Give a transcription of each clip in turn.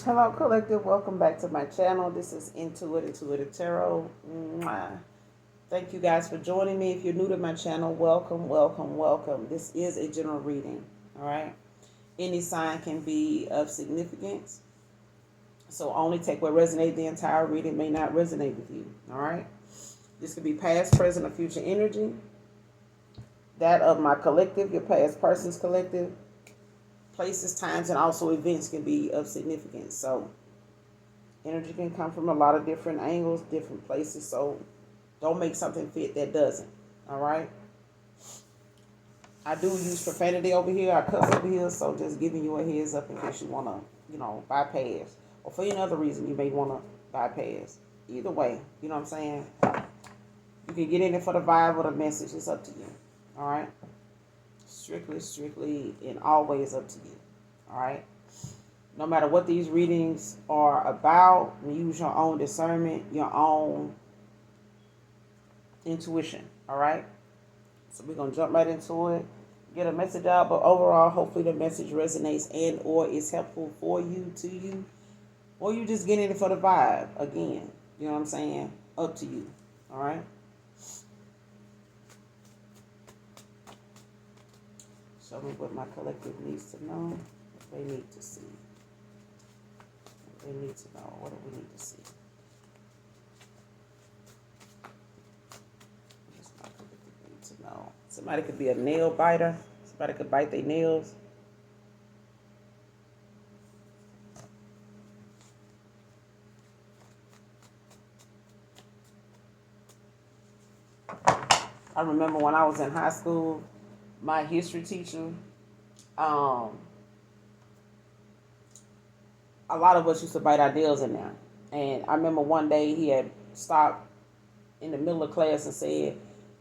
Hello, collective. Welcome back to my channel. This is Intuitive Tarot. Mwah. Thank you guys for joining me. If you're new to my channel, welcome, welcome, welcome. This is a general reading. All right. Any sign can be of significance, so only take what resonates. The entire reading may not resonate with you. All right. This could be past, present, or future energy. That of my collective, your past person's collective. Places, times, and also events can be of significance. So energy can come from a lot of different angles, different places. So don't make something fit that doesn't. All right. I do use profanity over here. I cuss over here. So just giving you a heads up in case you want to, bypass. Or for any other reason you may want to bypass. Either way, you know what I'm saying? You can get in it for the vibe or the message. It's up to you. All right. Strictly, and always up to you. All right. No matter what these readings are about, use your own discernment, your own intuition. All right. So we're gonna jump right into it, get a message out. But overall, hopefully the message resonates and or is helpful for you, to you, or you just getting it for the vibe. Again, you know what I'm saying? Up to you. All right. Show me what my collective needs to know. What they need to see. What they need to know. What do we need to see? What's my collective need to know? Somebody could be a nail biter. Somebody could bite their nails. I remember when I was in high school, my history teacher, a lot of us used to bite our nails in there. And I remember one day he had stopped in the middle of class and said,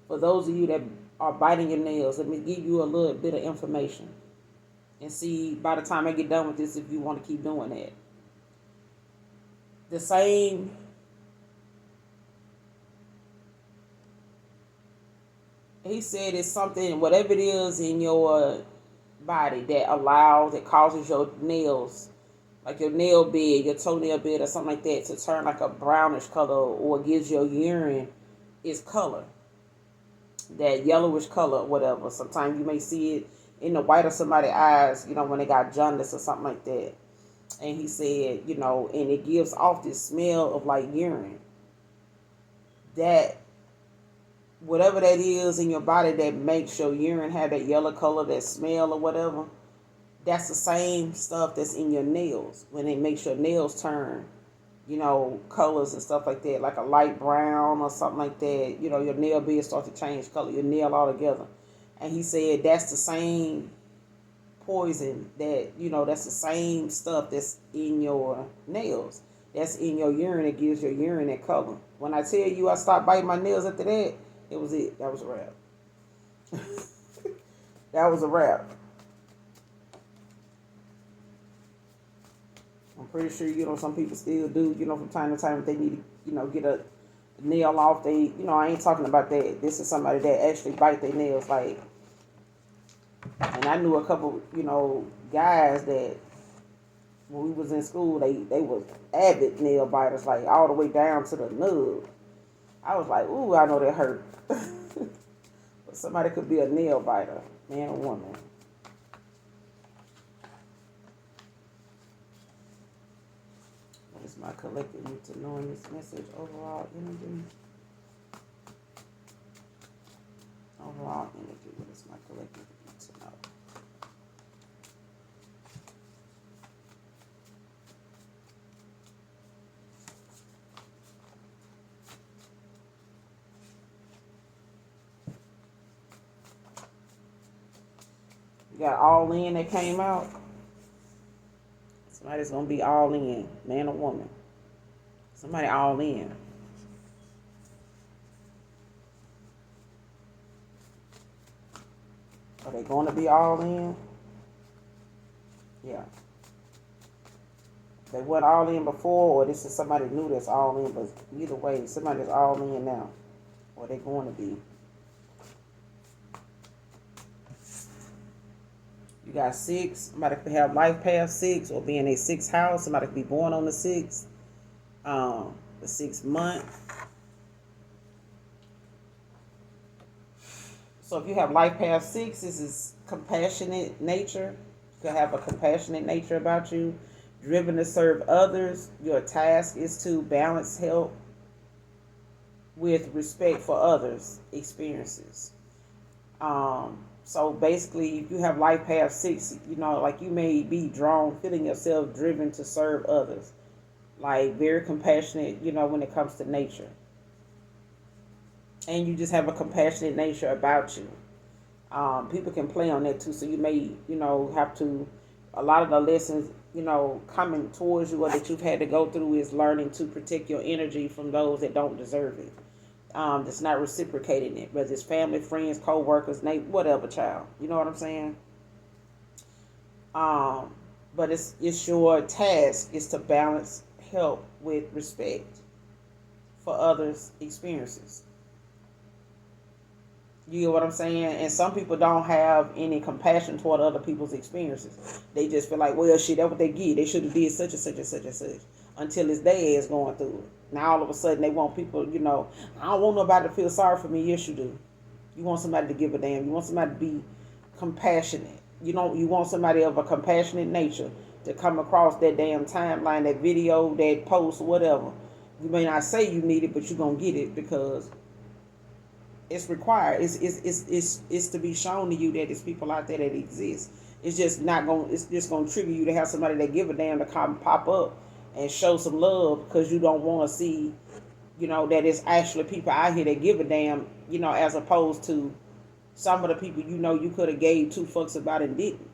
for those of you that are biting your nails, let me give you a little bit of information. And see, by the time I get done with this, if you want to keep doing that. The same he said it's something, whatever it is in your body that causes your nails, like your nail bed, your toenail bed or something like that, to turn like a brownish color, or gives your urine its color, that yellowish color or whatever. Sometimes you may see it in the white of somebody's eyes, when they got jaundice or something like that. And he said, and it gives off this smell of like urine. That whatever that is in your body that makes your urine have that yellow color, that smell or whatever, that's the same stuff that's in your nails when it makes your nails turn, colors and stuff like that, like a light brown or something like that. Your nail bed starts to change color, your nail altogether. And he said that's the same poison that's the same stuff that's in your nails. That's in your urine. It gives your urine that color. When I tell you I stopped biting my nails after that, it was it. That was a wrap. That was a wrap. I'm pretty sure, some people still do, from time to time if they need to, get a nail off. I ain't talking about that. This is somebody that actually bite their nails. Like, and I knew a couple, guys that when we was in school, they was avid nail biters, like all the way down to the nub. I was like, ooh, I know that hurt. But somebody could be a nail biter, man or woman. What is my collective need to know in this message? Overall energy. Overall energy. What is my collective need to know? You got all in that came out. Somebody's going to be all in, man or woman. Somebody all in. Are they going to be all in? Yeah. They weren't all in before, or this is somebody new that's all in, but either way, somebody's all in now. Or they're going to be. You got 6. Somebody could have life path 6 or be in a 6th house. Somebody could be born on the 6th, the 6th month. So if you have life path 6, this is compassionate nature. You could have a compassionate nature about you, driven to serve others. Your task is to balance help with respect for others' experiences. So basically, if you have life path 6, like you may be drawn, feeling yourself driven to serve others, like very compassionate, when it comes to nature. And you just have a compassionate nature about you. People can play on that too, so you may, have to, a lot of the lessons, coming towards you or that you've had to go through is learning to protect your energy from those that don't deserve it. That's not reciprocating it, whether it's family, friends, co-workers, whatever, child. You know what I'm saying? But it's your task is to balance help with respect for others' experiences. You get what I'm saying? And some people don't have any compassion toward other people's experiences. They just feel like, well, shit, that's what they get. They should have did such and such and such and such until it's their ass going through it. Now all of a sudden they want people, I don't want nobody to feel sorry for me. Yes, you do. You want somebody to give a damn. You want somebody to be compassionate. You want somebody of a compassionate nature to come across that damn timeline, that video, that post, whatever. You may not say you need it, but you're going to get it because it's required. It's to be shown to you that there's people out there that exist. It's just gonna trigger you to have somebody that give a damn to come pop up and show some love because you don't want to see, that it's actually people out here that give a damn, as opposed to some of the people you could have gave 2 fucks about and didn't.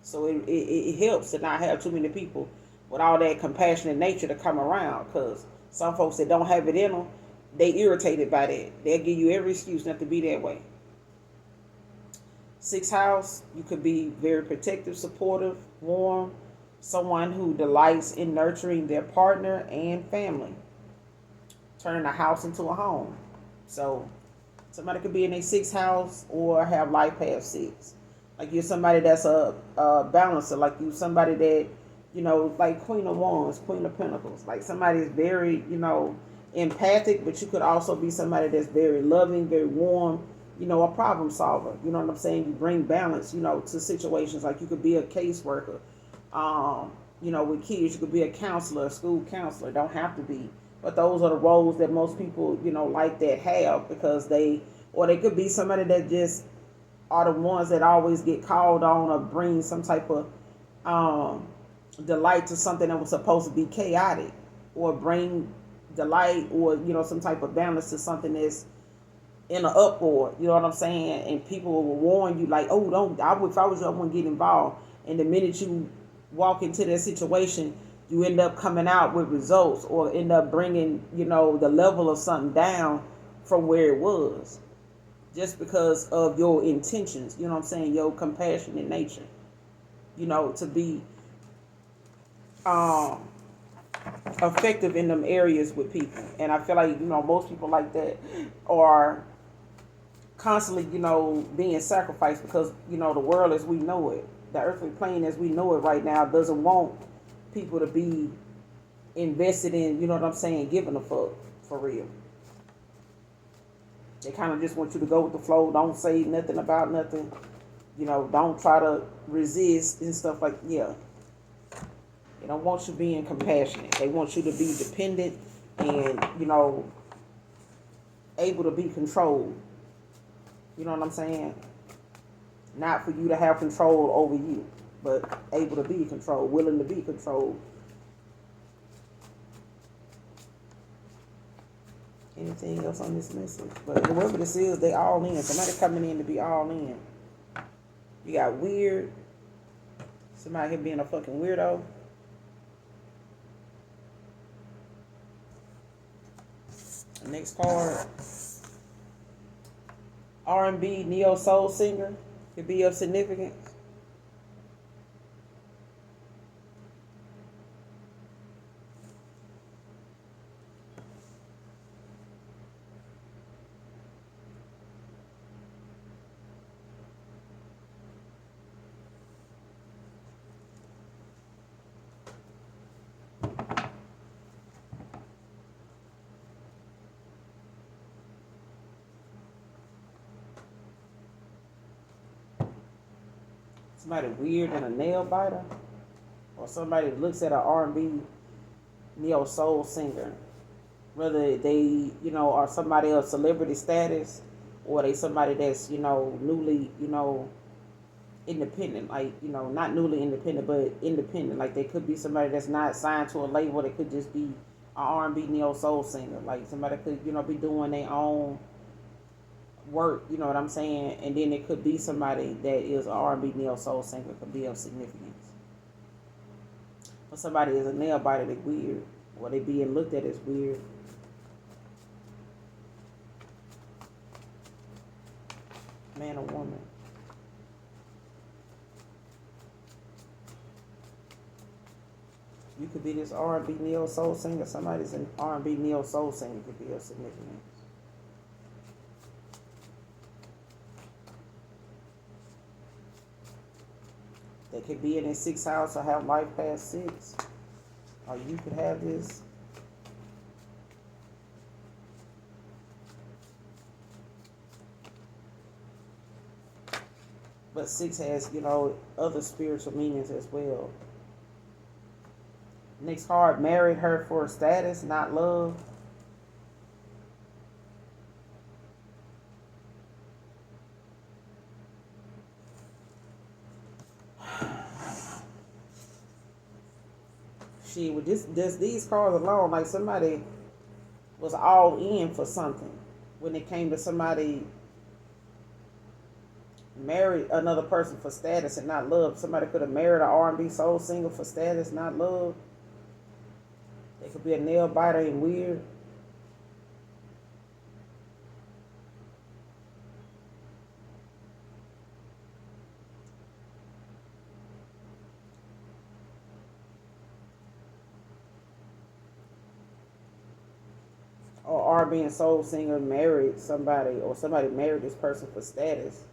So it helps to not have too many people with all that compassionate nature to come around, because some folks that don't have it in them, they irritated by that. They'll give you every excuse not to be that way. 6th house, you could be very protective, supportive, warm, someone who delights in nurturing their partner and family, turning a house into a home. So somebody could be in a 6th house or have life path 6. Like you're somebody that's a balancer, like you somebody that, like Queen of Wands, Queen of Pentacles, like somebody is very, empathic, but you could also be somebody that's very loving, very warm, a problem solver. You know what I'm saying? You bring balance, to situations. Like you could be a caseworker, with kids. You could be a counselor, a school counselor. Don't have to be, but those are the roles that most people, like that have, because they could be somebody that just are the ones that always get called on or bring some type of delight to something that was supposed to be chaotic, or bring delight or some type of balance to something that's in an uproar. You know what I'm saying? And people will warn you like, oh, don't. If I was you, I wouldn't get involved. And the minute you walk into that situation, you end up coming out with results, or end up bringing the level of something down from where it was, just because of your intentions. You know what I'm saying? Your compassionate nature. To be effective in them areas with people. And I feel like most people like that are constantly being sacrificed, because the world as we know it, the earthly plane as we know it right now, doesn't want people to be invested in, what I'm saying, giving a fuck for real. They kind of just want you to go with the flow. Don't say nothing about nothing. Don't try to resist and stuff like, yeah. They don't want you being compassionate. They want you to be dependent and, able to be controlled. You know what I'm saying? Not for you to have control over you, but able to be controlled, willing to be controlled. Anything else on this message? But whoever this is, they all in. Somebody coming in to be all in. You got weird. Somebody here being a fucking weirdo. Next card. R&B neo soul singer. Could be of significance. Somebody weird and a nail biter, or somebody that looks at an R&B neo soul singer, whether they, are somebody of celebrity status, or they somebody that's, newly, independent, like, not newly independent, but independent. Like they could be somebody that's not signed to a label. They could just be an R&B neo soul singer. Like somebody could, be doing their own work. You know what I'm saying? And then it could be somebody that is an R&B neo soul singer, could be of significance. But somebody is a nail biter, they weird, or they being looked at as weird. Man or woman. You could be this R&B neo soul singer. Somebody's an R&B neo soul singer could be of significance. They could be in their sixth house or have life past 6. Or you could have this. But 6 has, other spiritual meanings as well. Next card, married her for status, not love. With just these cards alone, like somebody was all in for something. When it came to somebody married another person for status and not love. Somebody could have married an R&B soul singer for status, not love. They could be a nail biter and weird. Or R&B and soul singer married somebody, or somebody married this person for status.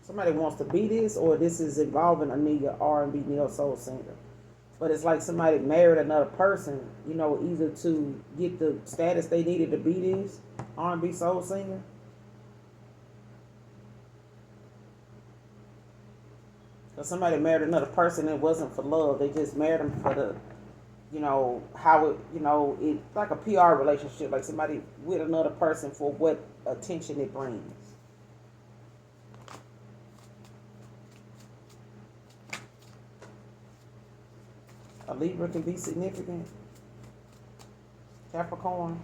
Somebody wants to be this, or this is involving a nigga R&B neo soul singer. But it's like somebody married another person, either to get the status they needed to be this R&B soul singer. Because somebody married another person, it wasn't for love. They just married them for the, how it, it's like a PR relationship. Like somebody with another person for what attention it brings. A Libra can be significant. Capricorn.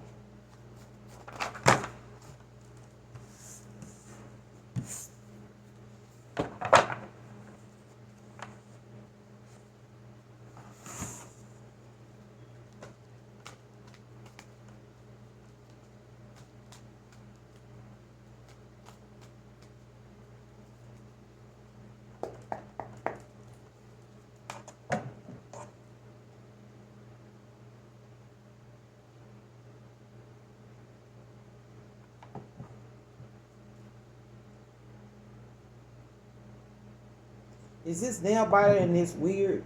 Is this nail biter and this weird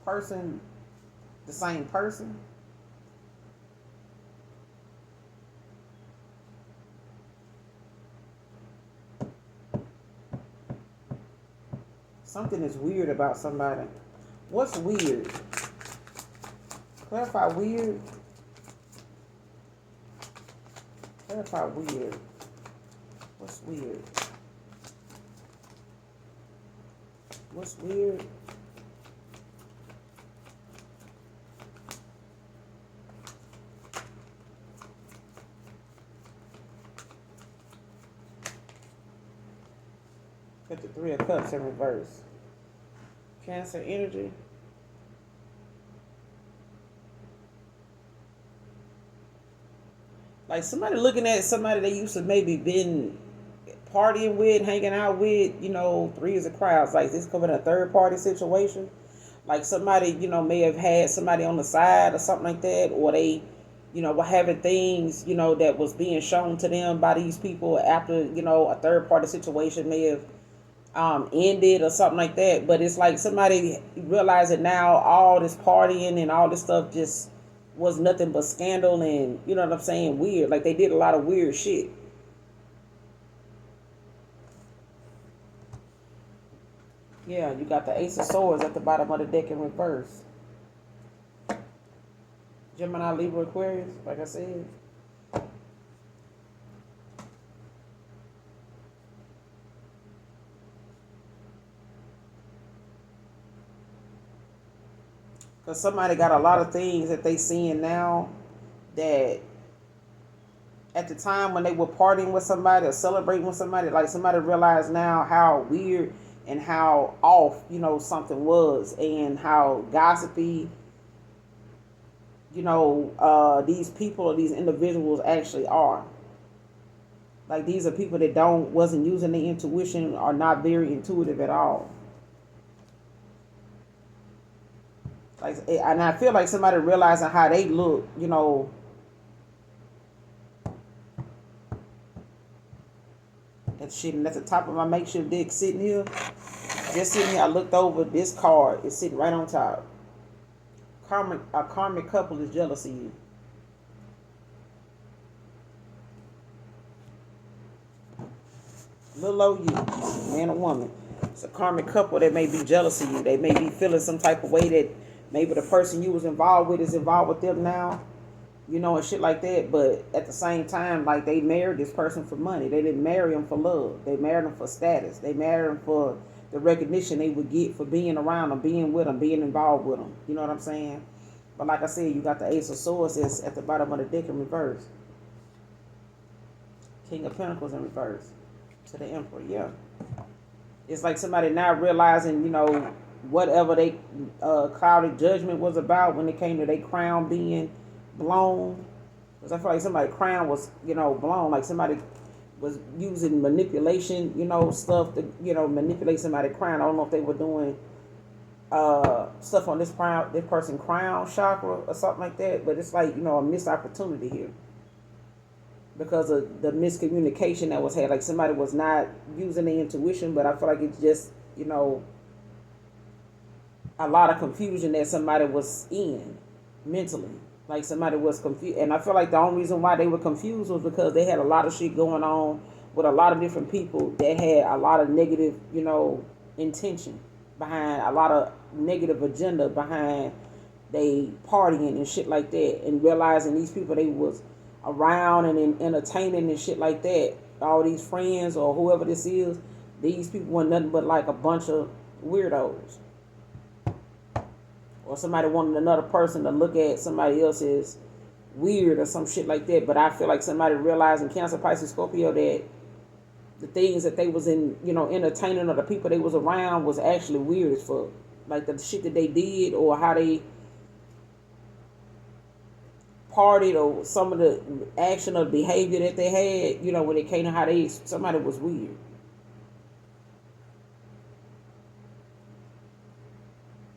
person the same person? Something is weird about somebody. What's weird? Clarify weird. Clarify weird. What's weird? What's weird? Put the 3 of Cups in reverse. Cancer energy. Like somebody looking at somebody they used to maybe been partying with, hanging out with, 3 is a crowd. Like this could be a third party situation. Like somebody, may have had somebody on the side or something like that, or they, were having things, that was being shown to them by these people after, a third party situation may have ended or something like that. But it's like somebody realized that now all this partying and all this stuff just was nothing but scandal and, you know what I'm saying, weird. Like they did a lot of weird shit. Yeah, you got the Ace of Swords at the bottom of the deck in reverse. Gemini, Libra, Aquarius, like I said. Because somebody got a lot of things that they seeing now that at the time when they were partying with somebody or celebrating with somebody, like somebody realized now how weird and how off, something was, and how gossipy, these people or these individuals actually are. Like these are people that wasn't using their intuition, are not very intuitive at all. Like, and I feel like somebody realizing how they look, and shit. And at the top of my makeshift deck sitting here, just sitting here, I looked over. This card is sitting right on top. A karmic couple is jealous of you. Little old you, man or woman. It's a karmic couple that may be jealous of you. They may be feeling some type of way that maybe the person you was involved with is involved with them now, and shit like that. But at the same time, like, they married this person for money. They didn't marry him for love. They married him for status. They married him for the recognition they would get for being around them, being with them, being involved with them. You know what I'm saying? But like I said, you got the Ace of Swords is at the bottom of the deck in reverse. King of Pentacles in reverse. To the Emperor, yeah. It's like somebody now realizing, whatever they clouded judgment was about when it came to their crown being blown. Because I feel like somebody's crown was, blown. Like somebody was using manipulation, stuff to, manipulate somebody's crown. I don't know if they were doing stuff on this person's crown chakra or something like that. But it's like, a missed opportunity here. Because of the miscommunication that was had. Like somebody was not using their intuition, but I feel like it's just, a lot of confusion that somebody was in mentally. Like somebody was confused. And I feel like the only reason why they were confused was because they had a lot of shit going on with a lot of different people that had a lot of negative, intention behind, a lot of negative agenda behind they partying and shit like that. And realizing these people they was around and entertaining and shit like that, all these friends or whoever this is, these people weren't nothing but like a bunch of weirdos. Or somebody wanted another person to look at somebody else as weird or some shit like that. But I feel like somebody realized in Cancer, Pisces, Scorpio that the things that they was in, entertaining or the people they was around was actually weird as fuck. Like the shit that they did or how they partied or some of the action or behavior that they had, when it came to how somebody was weird.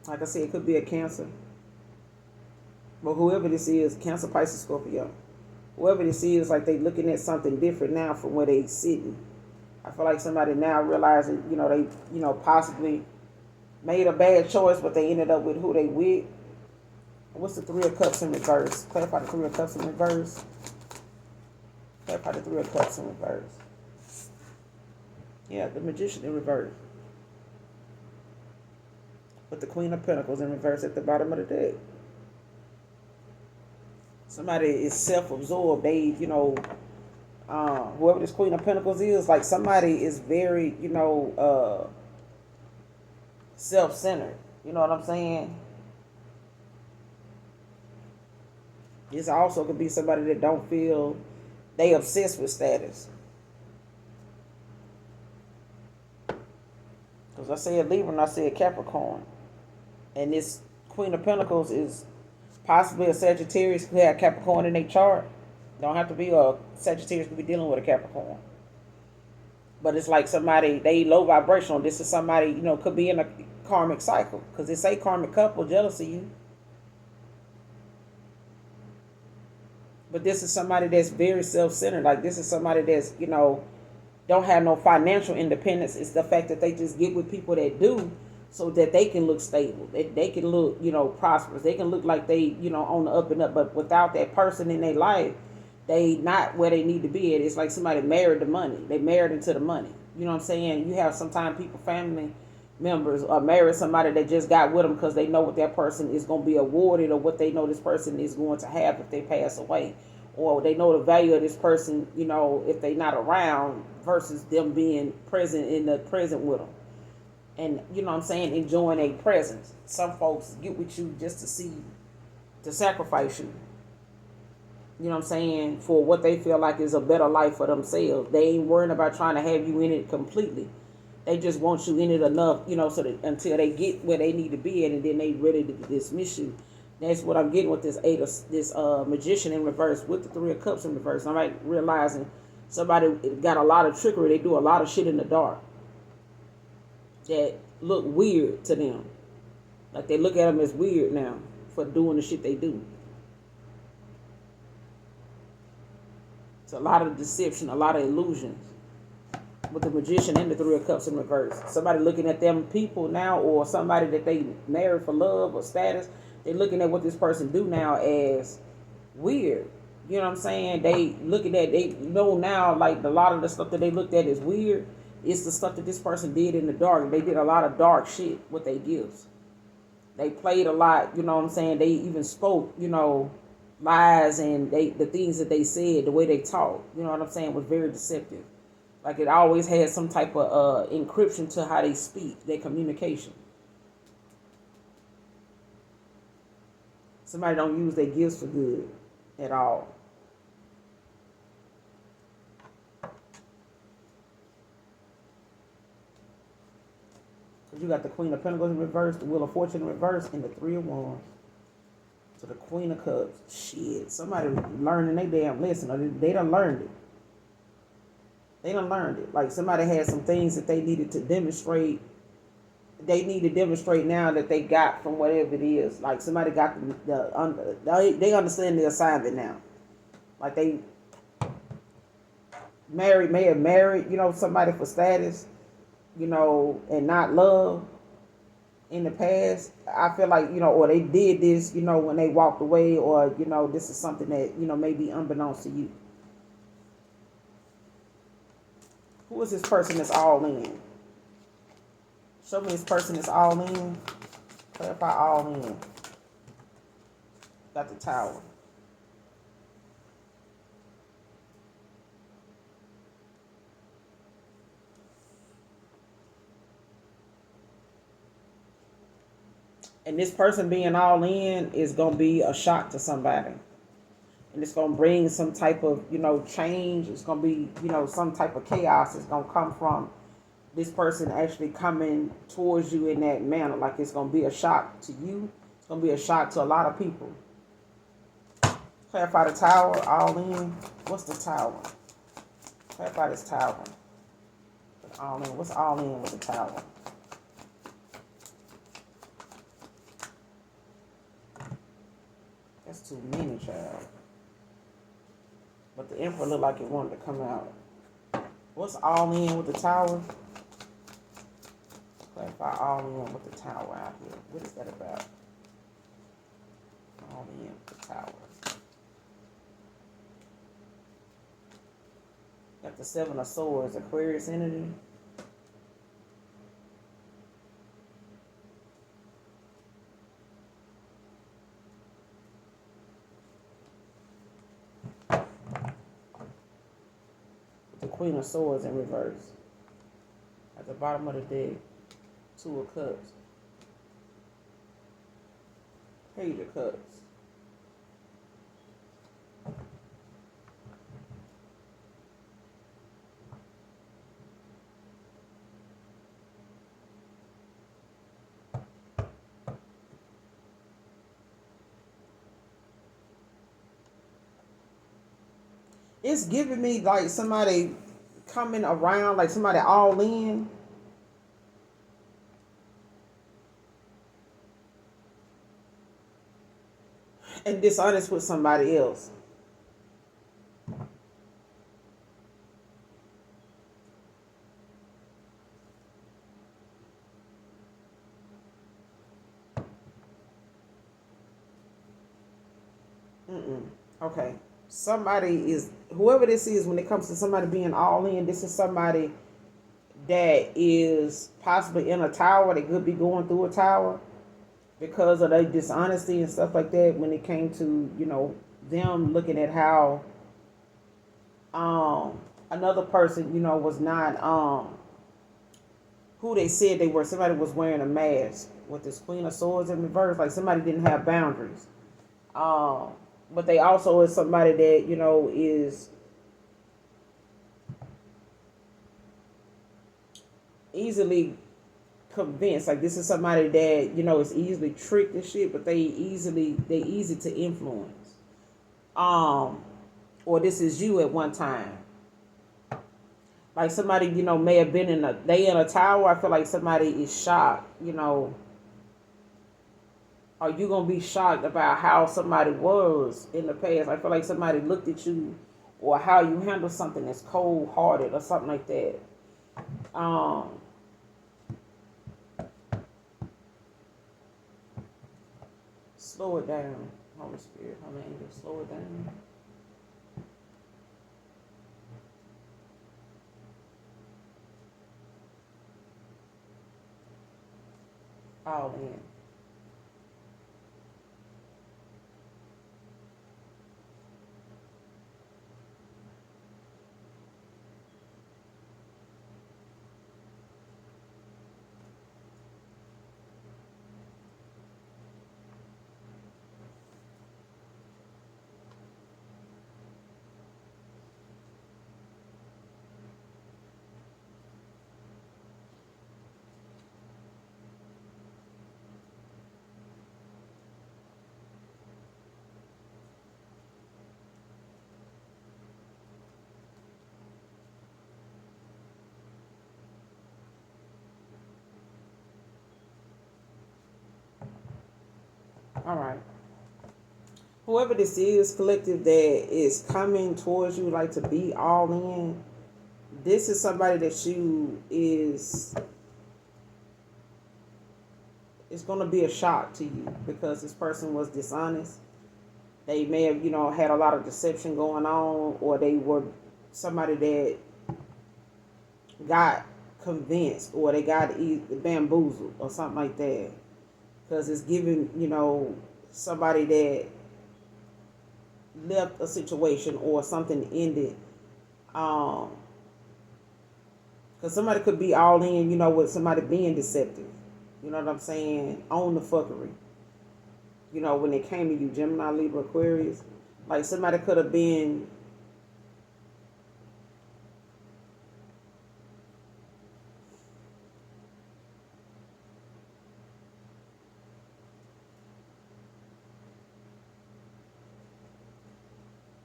Like I said, it could be a Cancer. But whoever this is, Cancer, Pisces, Scorpio, whoever this is, like they looking at something different now from where they sitting. I feel like somebody now realizing, they, possibly made a bad choice, but they ended up with who they with. What's the Three of Cups in reverse? Clarify the Three of Cups in reverse. Clarify the Three of Cups in reverse. Yeah, the Magician in reverse. With the Queen of Pentacles in reverse at the bottom of the deck. Somebody is self-absorbed. They, whoever this Queen of Pentacles is, like somebody is very, self-centered. You know what I'm saying? This also could be somebody that don't feel they obsessed with status. Because I said Libra and I said Capricorn. And this Queen of Pentacles is possibly a Sagittarius who had Capricorn in their chart. Don't have to be a Sagittarius, could be dealing with a Capricorn. But it's like somebody, they low vibrational. This is somebody, could be in a karmic cycle. Because they say karmic couple, jealous of you. But this is somebody that's very self-centered. Like this is somebody that's, don't have no financial independence. It's the fact that they just get with people that do so that they can look stable. They can look, prosperous. They can look like they, on the up and up. But without that person in their life, they not where they need to be at. It's like somebody married the money. They married into the money. You know what I'm saying? You have sometimes people, family members, or marry somebody that just got with them because they know what that person is going to be awarded, or what they know this person is going to have if they pass away, or they know the value of this person, if they not around, versus them being present in the present with them. And what I'm saying, enjoying a presence. Some folks get with you just to see, to sacrifice you. What I'm saying, for what they feel like is a better life for themselves. They ain't worrying about trying to have you in it completely. They just want you in it enough, so that until they get where they need to be at, and then they ready to dismiss you. That's what I'm getting with this magician in reverse, with the 3 of Cups in reverse. I'm like realizing somebody got a lot of trickery. They do a lot of shit in the dark that look weird to them. Like they look at them as weird now for doing the shit they do. It's a lot of deception, a lot of illusions with the magician and the 3 of Cups in reverse. Somebody looking at them people now, or somebody that they married for love or status, they're looking at what this person do now as weird. You know what I'm saying? They know now, like a lot of the stuff that they looked at as weird, it's the stuff that this person did in the dark. They did a lot of dark shit with their gifts. They played a lot, you know what I'm saying? They even spoke, lies, and the things that they said, the way they talked, you know what I'm saying, was very deceptive. Like it always had some type of encryption to how they speak, their communication. Somebody don't use their gifts for good at all. Because you got the Queen of Pentacles in reverse, the Wheel of Fortune in reverse, and the 3 of Wands. So the Queen of Cups. Shit, somebody learning they damn lesson, or they done learned it. They done learned it. Like somebody had some things that they needed to demonstrate. They need to demonstrate now that they got from whatever it is. Like somebody got they understand the assignment now. Like they may have married, somebody for status, and not love in the past. I feel like, or they did this, when they walked away, or, this is something that, may be unbeknownst to you. Who is this person that's all in? Show me this person that's all in. Clarify all in. Got the Tower. And this person being all in is going to be a shock to somebody. And it's going to bring some type of, change. It's going to be, some type of chaos. It's going to come from this person actually coming towards you in that manner. Like it's going to be a shock to you. It's going to be a shock to a lot of people. Clarify the Tower, all in. What's the Tower? Clarify this Tower. All in. What's all in with the Tower? That's too many, child. But the Emperor looked like it wanted to come out. What's all in with the Tower? Clarify all in with the Tower out here. What is that about? All in with the Tower. Got the 7 of Swords, Aquarius energy. The Queen of Swords in reverse. At the bottom of the deck, 2 of Cups. Page of Cups. It's giving me like somebody coming around, like somebody all in. And dishonest with somebody else. Okay. Somebody is, whoever this is, when it comes to somebody being all in, this is somebody that is possibly in a tower. They could be going through a tower because of their dishonesty and stuff like that. When it came to them looking at how um another person was not who they said they were. Somebody was wearing a mask with this Queen of Swords in reverse. Like somebody didn't have boundaries. Um, but they also is somebody that is easily convinced. Like this is somebody that is easily tricked and shit, but they easy to influence. Um, or this is you at one time. Like somebody may have been in a tower. I feel like somebody is shocked. Are you gonna be shocked about how somebody was in the past? I feel like somebody looked at you or how you handle something that's cold hearted or something like that. Um, Slow it down, Holy Spirit, Holy Angel, slow it down. All in. All right. Whoever this is, collective, that is coming towards you, like to be all in. This is somebody that you is. It's gonna be a shock to you because this person was dishonest. They may have, had a lot of deception going on, or they were somebody that got convinced, or they got bamboozled, or something like that. Because it's giving, somebody that left a situation or something ended. Um, because somebody could be all in, with somebody being deceptive. You know what I'm saying? On the fuckery. When it came to you, Gemini, Libra, Aquarius, like somebody could have been.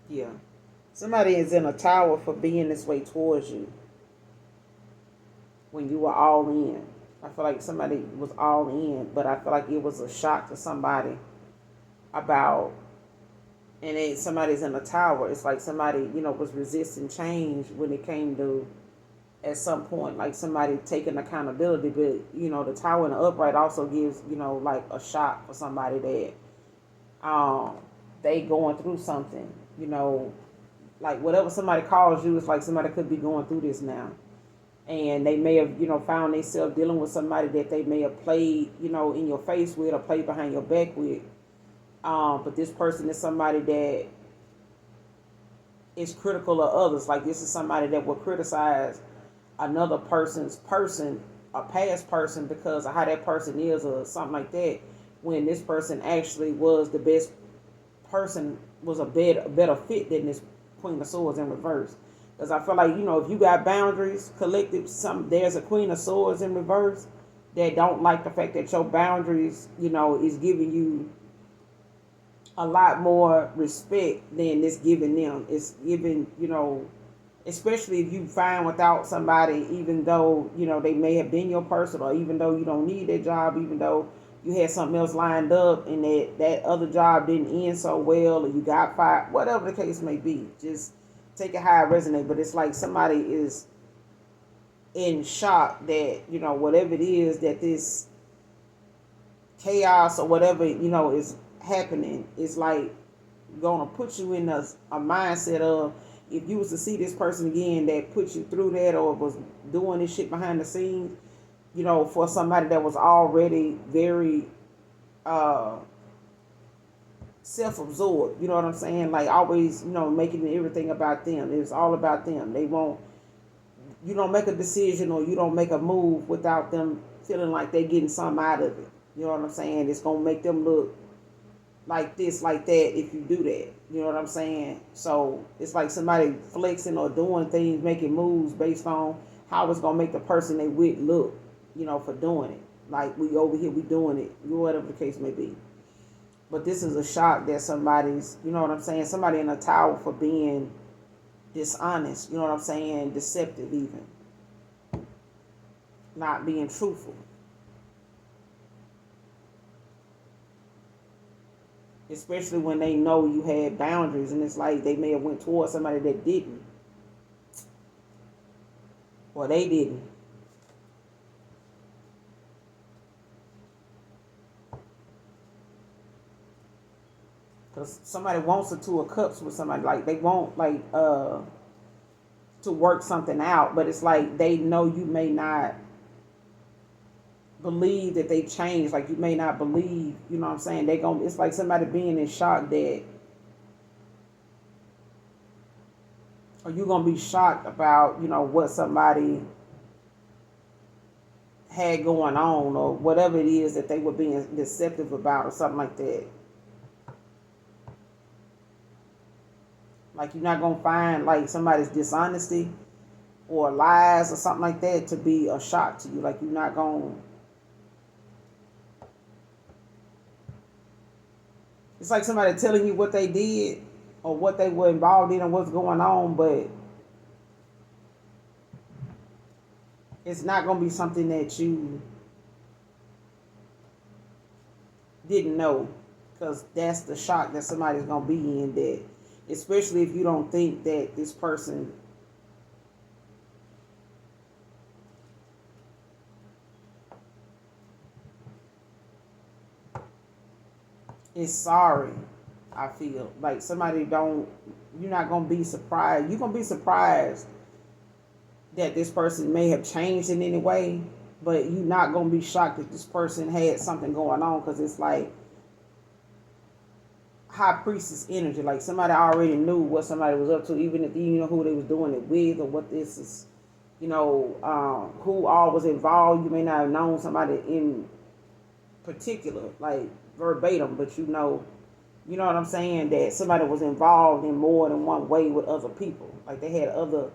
Yeah. Somebody is in a tower for being this way towards you when you were all in. I feel like somebody was all in, but I feel like it was a shock to somebody about, and then somebody's in a tower. It's like somebody, was resisting change when it came to, at some point, like somebody taking accountability. But, the tower and the upright also gives, like a shock for somebody that they going through something, like whatever somebody calls you, it's like somebody could be going through this now. And they may have, found themselves dealing with somebody that they may have played, in your face with or played behind your back with. But this person is somebody that is critical of others. Like this is somebody that will criticize another person's person, a past person, because of how that person is or something like that. When this person actually was the best person, was a better fit than this Queen of Swords in reverse. Because I feel like, if you got boundaries, collective, there's a Queen of Swords in reverse that don't like the fact that your boundaries, is giving you a lot more respect than it's giving them. It's giving, especially if you find without somebody, even though, they may have been your person, or even though you don't need that job, even though you had something else lined up and that other job didn't end so well, or you got fired, whatever the case may be. Just take it how it resonates. But it's like somebody is in shock that, whatever it is that this chaos or whatever, is happening, is like gonna put you in a mindset of, if you was to see this person again that put you through that or was doing this shit behind the scenes, for somebody that was already very uh, self-absorbed, you know what I'm saying? Like always, making everything about them. It's all about them. They won't, you don't make a decision or you don't make a move without them feeling like they're getting something out of it. You know what I'm saying? It's going to make them look like this, like that if you do that. You know what I'm saying? So it's like somebody flexing or doing things, making moves based on how it's going to make the person they with look, for doing it. Like we over here, we doing it, whatever the case may be. But this is a shock that somebody's, you know what I'm saying? Somebody in a tower for being dishonest, you know what I'm saying? Deceptive even. Not being truthful. Especially when they know you had boundaries and it's like they may have went towards somebody that didn't. Or they didn't. Because somebody wants a two of cups with somebody. Like they want to work something out. But it's like they know you may not believe that they changed. Like you may not believe, you know what I'm saying? It's like somebody being in shock that, or you're gonna be shocked about, what somebody had going on or whatever it is that they were being deceptive about or something like that. Like you're not gonna find like somebody's dishonesty or lies or something like that to be a shock to you. Like you're not gonna. It's like somebody telling you what they did or what they were involved in and what's going on, but it's not going to be something that you didn't know, because that's the shock that somebody's going to be in, that especially if you don't think that this person is sorry. I feel like you're not going to be surprised. You're going to be surprised that this person may have changed in any way, but you're not going to be shocked that this person had something going on, because it's like high priestess energy. Like somebody already knew what somebody was up to, even if you know who they was doing it with or what this is, who all was involved. You may not have known somebody in particular, like verbatim, but you know what I'm saying, that somebody was involved in more than one way with other people. Like they had other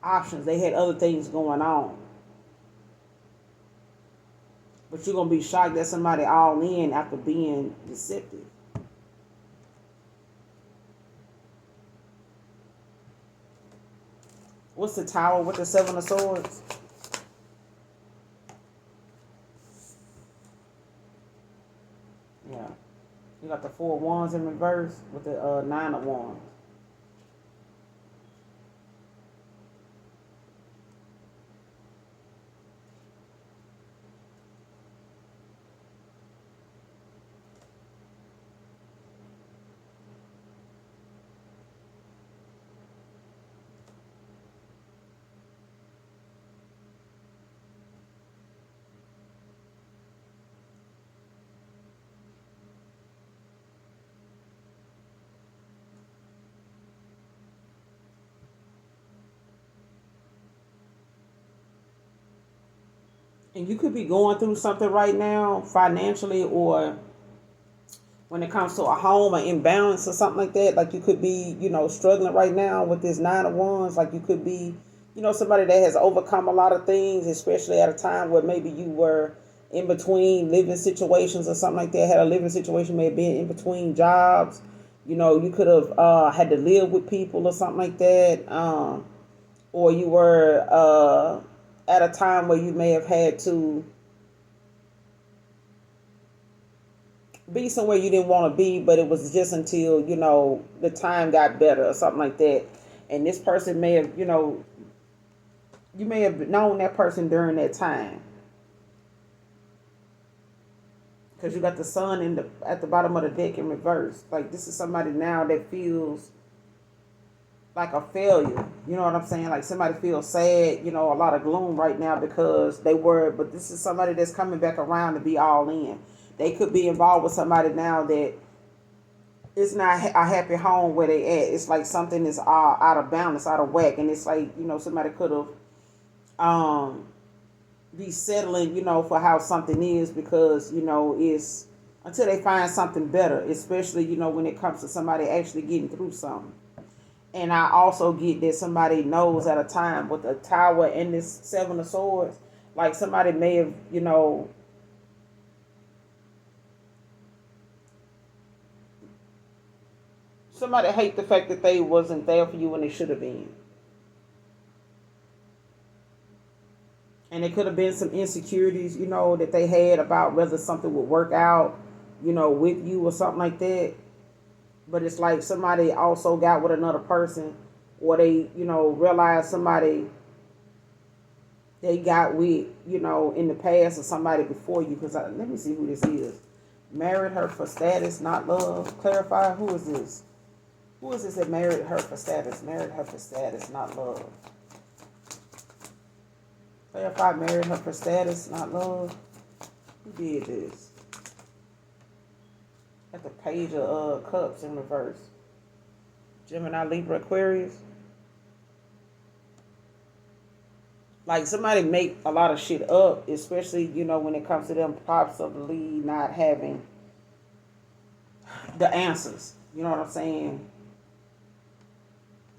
options, they had other things going on. But you're going to be shocked that somebody all in after being deceptive. What's the tower with the Seven of Swords? Yeah. You got the Four of Wands in reverse with the Nine of Wands. And you could be going through something right now financially, or when it comes to a home or imbalance or something like that. Like you could be, struggling right now with this Nine of Wands. Like you could be, somebody that has overcome a lot of things, especially at a time where maybe you were in between living situations or something like that. Had a living situation, may have been in between jobs. You could have had to live with people or something like that. Or you were at a time where you may have had to be somewhere you didn't want to be, but it was just until, the time got better or something like that. And this person may have, you may have known that person during that time. Because you got the sun at the bottom of the deck in reverse. Like this is somebody now that feels like a failure. You know what I'm saying? Like somebody feels sad, a lot of gloom right now because they were, but this is somebody that's coming back around to be all in. They could be involved with somebody now that it's not a happy home where they at. It's like something is out of balance, out of whack, and it's like somebody could have um be settling, for how something is because it's until they find something better, especially when it comes to somebody actually getting through something. And I also get that somebody knows at a time with the tower and this seven of swords, like somebody may have, somebody hate the fact that they wasn't there for you when they should have been. And it could have been some insecurities, that they had about whether something would work out, with you or something like that. But it's like somebody also got with another person, or they, realized somebody they got with, in the past or somebody before you. Because let me see who this is. Married her for status, not love. Clarify, who is this? Who is this that married her for status? Married her for status, not love. Clarify, married her for status, not love. Who did this? At the page of cups in reverse. Gemini, Libra, Aquarius. Like somebody make a lot of shit up, especially, when it comes to them possibly not having the answers. You know what I'm saying?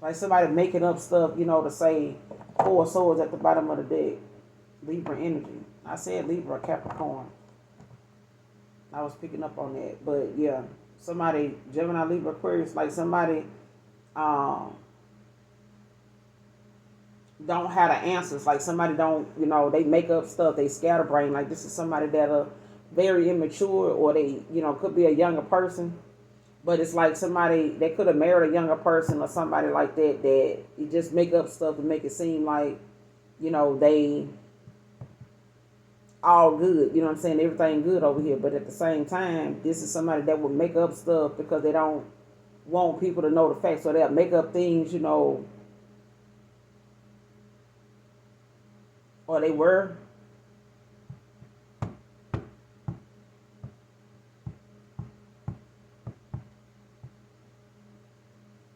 Like somebody making up stuff, to say four swords at the bottom of the deck. Libra energy. I said Libra, Capricorn. I was picking up on that. But yeah, somebody, Gemini, Libra, Aquarius, like somebody don't have the answers. Like somebody don't, they make up stuff. They scatterbrain. Like this is somebody that are very immature, or they, could be a younger person. But it's like somebody that could have married a younger person or somebody like that, that you just make up stuff and make it seem like, they all good. You know what I'm saying? Everything good over here. But at the same time, this is somebody that will make up stuff because they don't want people to know the facts. So they'll make up things, or they were.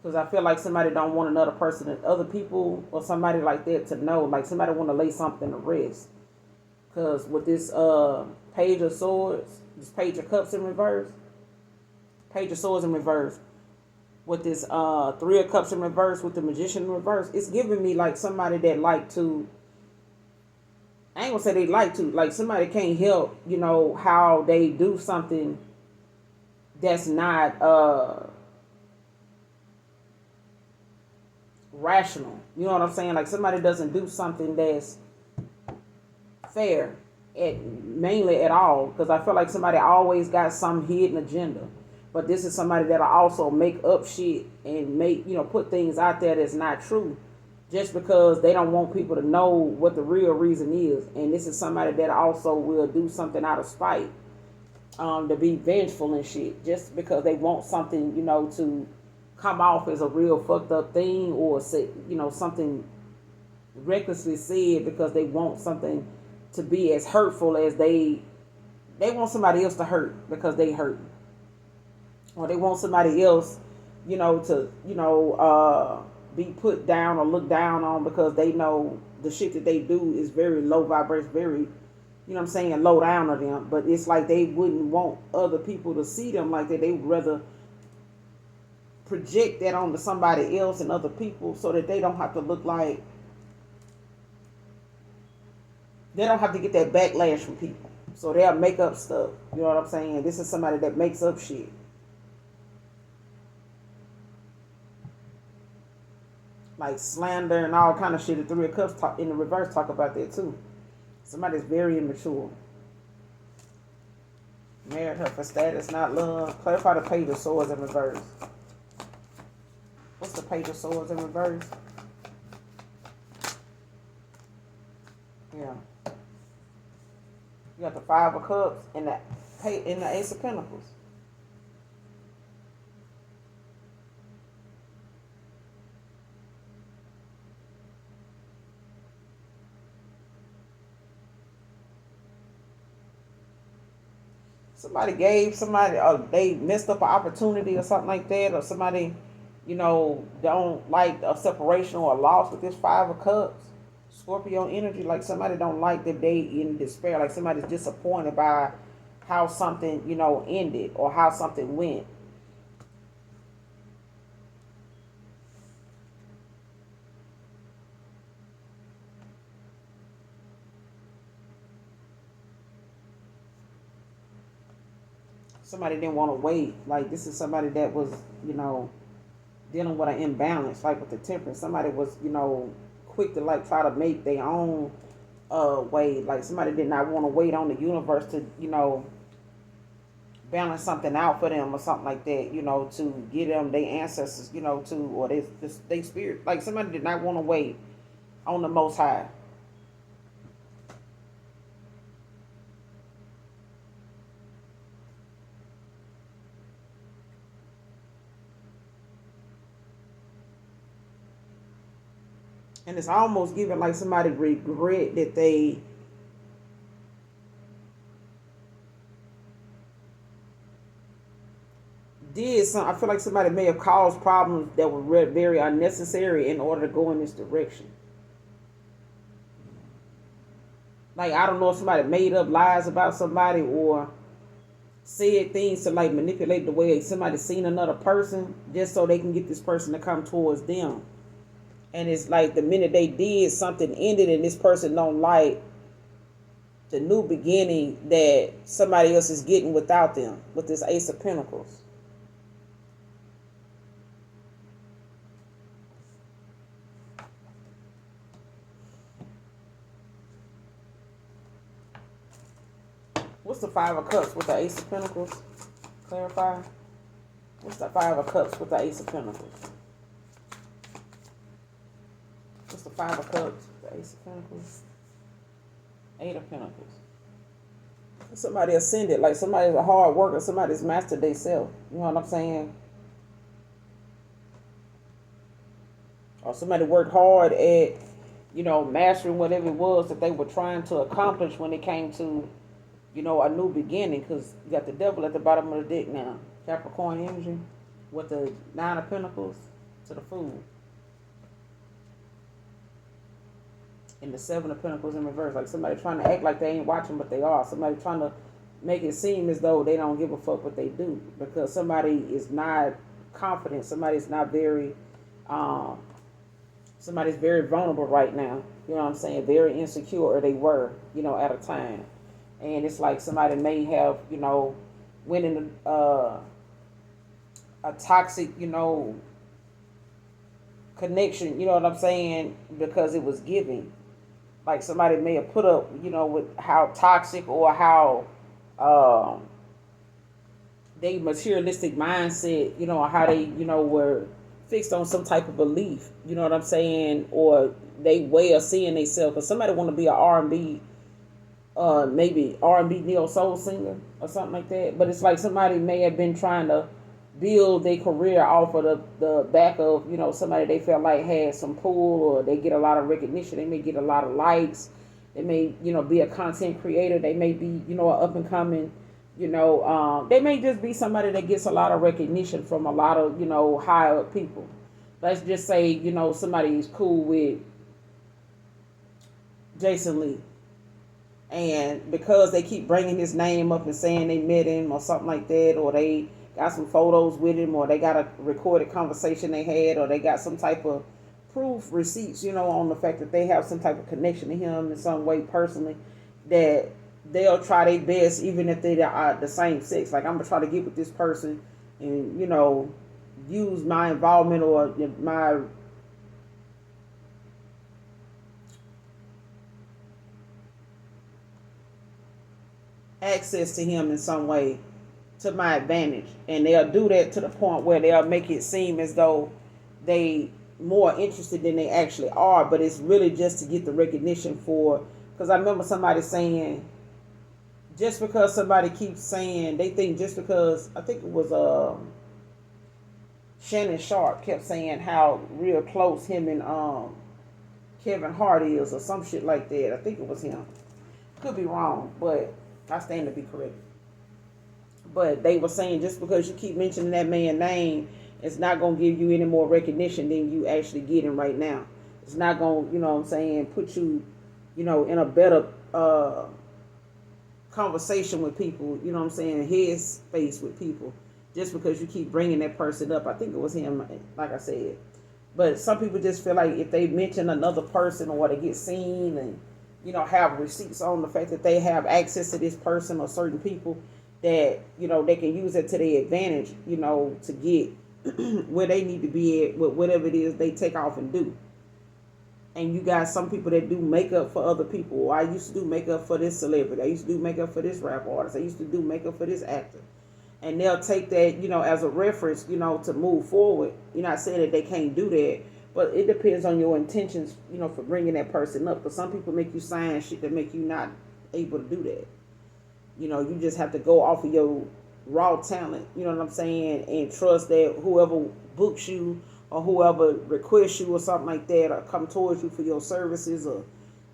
Because I feel like somebody don't want another person and other people or somebody like that to know. Like somebody want to lay something to rest. Because with this page of swords, this page of cups in reverse, page of swords in reverse, with this three of cups in reverse, with the magician in reverse, it's giving me like somebody that like to, I ain't gonna say they like to, like somebody can't help, how they do something that's not rational. You know what I'm saying? Like somebody doesn't do something that's fair mainly at all, because I feel like somebody always got some hidden agenda. But this is somebody that'll also make up shit and make, put things out there that's not true just because they don't want people to know what the real reason is. And this is somebody that also will do something out of spite, to be vengeful and shit, just because they want something, to come off as a real fucked up thing, or say, something recklessly said because they want something to be as hurtful as they want somebody else to hurt because they hurt, or they want somebody else, to be put down or looked down on because they know the shit that they do is very low vibration, very, low down on them. But it's like they wouldn't want other people to see them like that. They would rather project that onto somebody else and other people so that they don't have to look like, they don't have to get that backlash from people. So they'll make up stuff. You know what I'm saying? This is somebody that makes up shit. Like slander and all kind of shit. The Three of Cups talk, in the reverse, talk about that too. Somebody's very immature. Married her for status, not love. Clarify the Page of Swords in reverse. What's the Page of Swords in reverse? Yeah. You got the Five of Cups and the Ace of Pentacles. somebody gave somebody, they messed up an opportunity or something like that, or somebody, don't like a separation or a loss with this Five of Cups. Scorpio energy, like somebody don't like that they in despair, like somebody's disappointed by how something, ended or how something went. Somebody didn't want to wait. Like this is somebody that was, dealing with an imbalance, like with the temperance. Somebody was, quick to like try to make their own way. Like somebody did not want to wait on the universe to, balance something out for them or something like that, to get them their ancestors, to or they spirit. Like somebody did not want to wait on the Most High. And it's almost giving like somebody regret that they did some. I feel like somebody may have caused problems that were very unnecessary in order to go in this direction. Like I don't know if somebody made up lies about somebody or said things to like manipulate the way somebody seen another person just so they can get this person to come towards them. And it's like the minute they did, something ended, and this person don't like the new beginning that somebody else is getting without them with this Ace of Pentacles. What's the Five of Cups with the Ace of Pentacles? Clarify. What's the Five of Cups with the Ace of Pentacles? What's the Five of Cups? The Ace of Pentacles. Eight of Pentacles. Somebody ascended, like somebody's a hard worker, somebody's mastered themselves. You know what I'm saying? Or somebody worked hard at, mastering whatever it was that they were trying to accomplish when it came to, a new beginning. Because you got the devil at the bottom of the deck now. Capricorn energy with the Nine of Pentacles to the Fool. And the Seven of Pentacles in reverse. Like somebody trying to act like they ain't watching, but they are. Somebody trying to make it seem as though they don't give a fuck what they do. Because somebody is not confident. Somebody's not very, somebody's very vulnerable right now. You know what I'm saying? Very insecure, or they were, at a time. And it's like somebody may have, went in a toxic, connection, you know what I'm saying? Because it was giving. Like somebody may have put up, with how toxic or how they materialistic mindset, or how they, were fixed on some type of belief, you know what I'm saying? Or they way of seeing themselves. Because somebody want to be an R&B, maybe R&B neo soul singer or something like that. But it's like somebody may have been trying to build their career off of the back of, somebody they felt like had some pull, or they get a lot of recognition. They may get a lot of likes. They may, be a content creator. They may be, an up and coming, they may just be somebody that gets a lot of recognition from a lot of, high up people. Let's just say, somebody is cool with Jason Lee. And because they keep bringing his name up and saying they met him or something like that, or they got some photos with him, or they got a recorded conversation they had, or they got some type of proof, receipts, on the fact that they have some type of connection to him in some way personally, that they'll try their best, even if they are the same sex. Like, I'm going to try to get with this person and, use my involvement or my access to him in some way to my advantage. And they'll do that to the point where they'll make it seem as though they more interested than they actually are, but it's really just to get the recognition for, because I remember somebody saying, just because somebody keeps saying, they think just because, I think it was Shannon Sharp kept saying how real close him and Kevin Hart is, or some shit like that. I think it was him. Could be wrong, but I stand to be corrected. But they were saying just because you keep mentioning that man's name, it's not going to give you any more recognition than you actually getting right now. It's not going to, you know what I'm saying, put you, in a better conversation with people, you know what I'm saying, his space with people, just because you keep bringing that person up. I think it was him, like I said. But some people just feel like if they mention another person or they get seen and, have receipts on the fact that they have access to this person or certain people, that, they can use it to their advantage, to get where they need to be at with whatever it is they take off and do. And you got some people that do makeup for other people. I used to do makeup for this celebrity. I used to do makeup for this rap artist. I used to do makeup for this actor. And they'll take that, as a reference, to move forward. You're not saying that they can't do that, but it depends on your intentions, for bringing that person up. Because some people make you sign shit that make you not able to do that. You just have to go off of your raw talent, you know what I'm saying, and trust that whoever books you or whoever requests you or something like that or come towards you for your services or,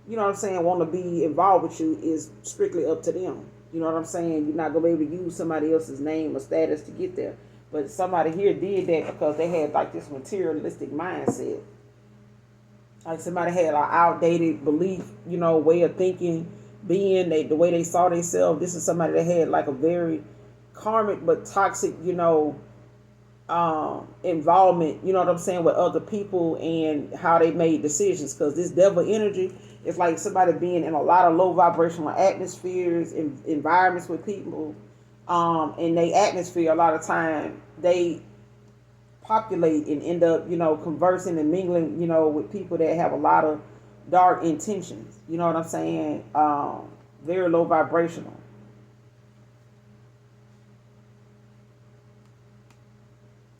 you know what I'm saying, want to be involved with you is strictly up to them. You know what I'm saying? You're not going to be able to use somebody else's name or status to get there. But somebody here did that because they had like this materialistic mindset. Like somebody had an outdated belief, way of thinking, being, the way they saw themselves. This is somebody that had like a very karmic but toxic, involvement, you know what I'm saying, with other people and how they made decisions. Because this devil energy is like somebody being in a lot of low vibrational atmospheres, environments with people, and they atmosphere a lot of time they populate and end up, conversing and mingling, with people that have a lot of dark intentions. You know what I'm saying? Very low vibrational.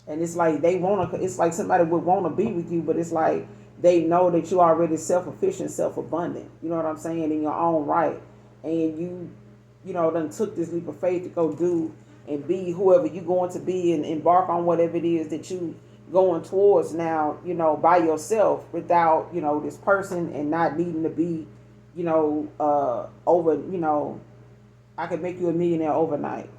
And it's like it's like somebody would want to be with you, but it's like they know that you're already self-efficient, self-abundant. You know what I'm saying? In your own right. And you done took this leap of faith to go do and be whoever you going to be and embark on whatever it is that you going towards now, by yourself without, this person and not needing to be, over, I could make you a millionaire overnight.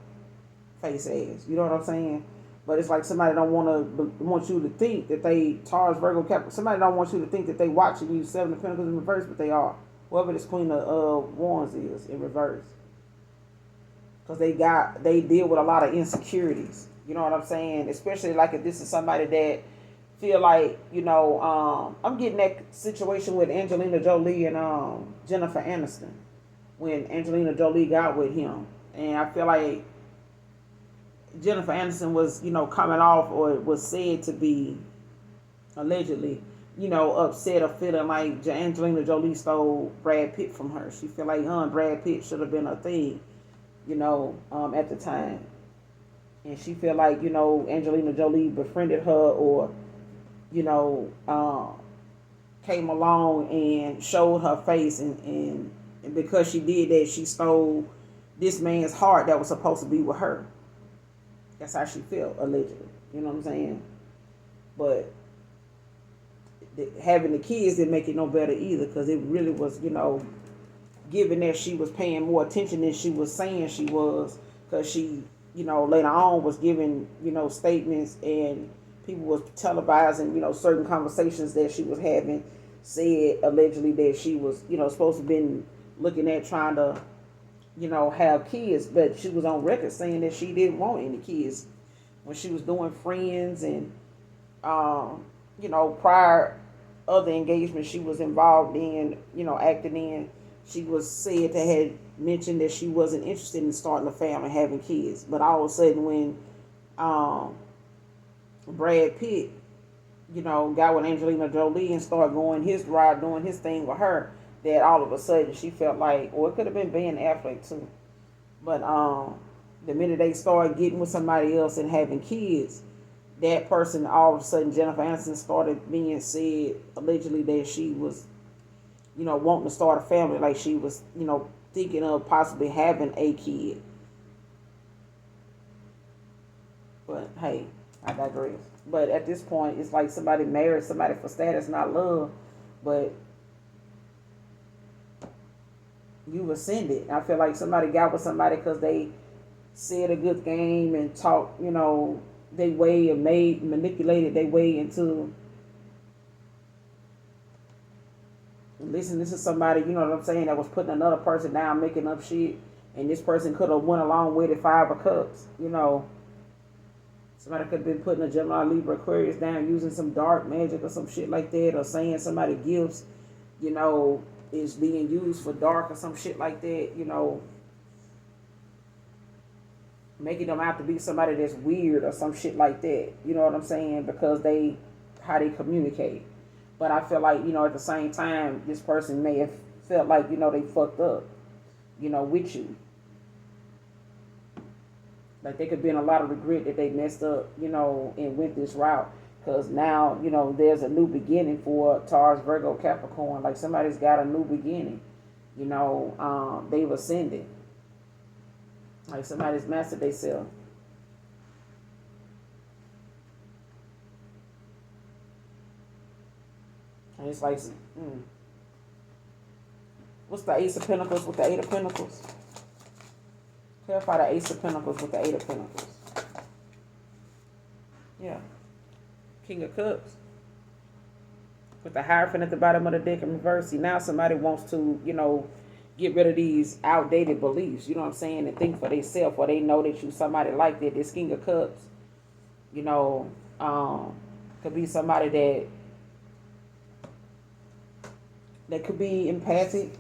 Face ass. You know what I'm saying? But it's like somebody don't want you to think that they Taurus, Virgo, Capricorn. Somebody don't want you to think that they watching you 7 of Pentacles in reverse, but they are. Whoever this Queen of Wands is in reverse, because they deal with a lot of insecurities. You know what I'm saying? Especially like if this is somebody that feel like I'm getting that situation with Angelina Jolie and Jennifer Aniston when Angelina Jolie got with him, and I feel like Jennifer Aniston was, coming off or was said to be allegedly, upset or feeling like Angelina Jolie stole Brad Pitt from her. She feel like Brad Pitt should have been a thing, at the time. And she feel like, Angelina Jolie befriended her or, came along and showed her face and because she did that, she stole this man's heart that was supposed to be with her. That's how she felt, allegedly. You know what I'm saying? But having the kids didn't make it no better either, because it really was, given that she was paying more attention than she was saying she was, because she, later on was giving, statements and people was televising, certain conversations that she was having, said allegedly that she was, supposed to been looking at trying to, have kids, but she was on record saying that she didn't want any kids when she was doing Friends and, prior other engagements she was involved in, acting in. She was said to have mentioned that she wasn't interested in starting a family, having kids. But all of a sudden when Brad Pitt, got with Angelina Jolie and started going his ride, doing his thing with her, that all of a sudden she felt like, or it could have been Ben Affleck too, but the minute they started getting with somebody else and having kids, that person, all of a sudden Jennifer Aniston started being said allegedly that she was, wanting to start a family, like she was, thinking of possibly having a kid. But hey, I digress. But at this point, it's like somebody married somebody for status, not love, but you ascended. I feel like somebody got with somebody because they said a good game and talked, they way and manipulated their way into listening to somebody, you know what I'm saying, that was putting another person down, making up shit, and this person could have went along with it, Five of Cups, Somebody could have been putting a Gemini, Libra, Aquarius down using some dark magic or some shit like that, or saying somebody gifts, is being used for dark or some shit like that, making them out to be somebody that's weird or some shit like that. You know what I'm saying? Because how they communicate. But I feel like, at the same time, this person may have felt like, they fucked up, with you. Like there could be in a lot of regret that they messed up, and went this route. Because now, there's a new beginning for Taurus, Virgo, Capricorn. Like somebody's got a new beginning. They've ascended. Like somebody's mastered themselves. And it's like, what's the Ace of Pentacles with the Eight of Pentacles? Clarify the Ace of Pentacles with the Eight of Pentacles. Yeah. King of Cups. With the Hierophant at the bottom of the deck in reverse. See, now somebody wants to, get rid of these outdated beliefs, you know what I'm saying, and think for themselves, or they know that you somebody like that. This King of Cups, could be somebody that could be empathic,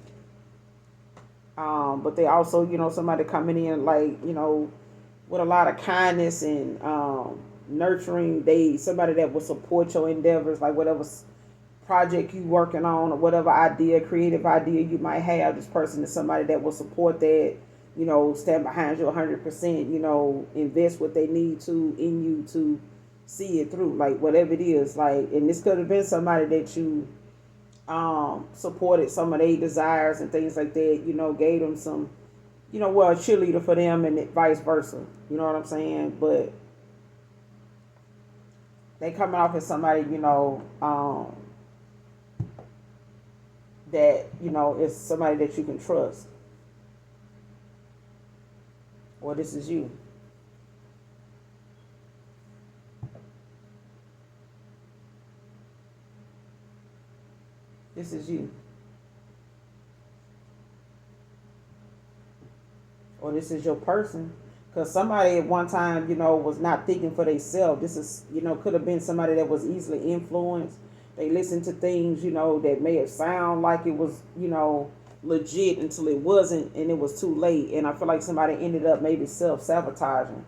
but they also, somebody coming in like, with a lot of kindness and nurturing. Somebody that will support your endeavors, like whatever project you working on or whatever creative idea you might have. This person is somebody that will support that, stand behind you 100%, invest what they need to in you to see it through, like whatever it is. Like, and this could have been somebody that you supported some of their desires and things like that, gave them some, a cheerleader for them, and vice versa, you know what I'm saying. But they coming off as somebody, that, is somebody that you can trust. Or this is you. This is you. Or this is your person. Because somebody at one time, was not thinking for themselves. This is, could have been somebody that was easily influenced. They listened to things, that may have sound like it was, legit until it wasn't, and it was too late. And I feel like somebody ended up maybe self-sabotaging,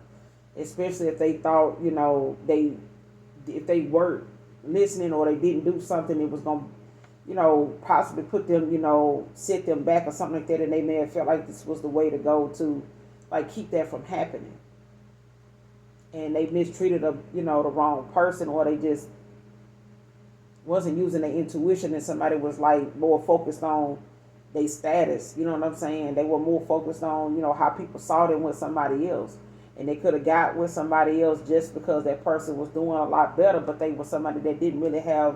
especially if they thought, if they weren't listening or they didn't do something, it was going to, possibly put them, set them back or something like that. And they may have felt like this was the way to go to, like, keep that from happening. And they mistreated the wrong person, or they just wasn't using their intuition, and somebody was like more focused on their status, you know what I'm saying? They were more focused on, how people saw them with somebody else. And they could have got with somebody else just because that person was doing a lot better, but they were somebody that didn't really have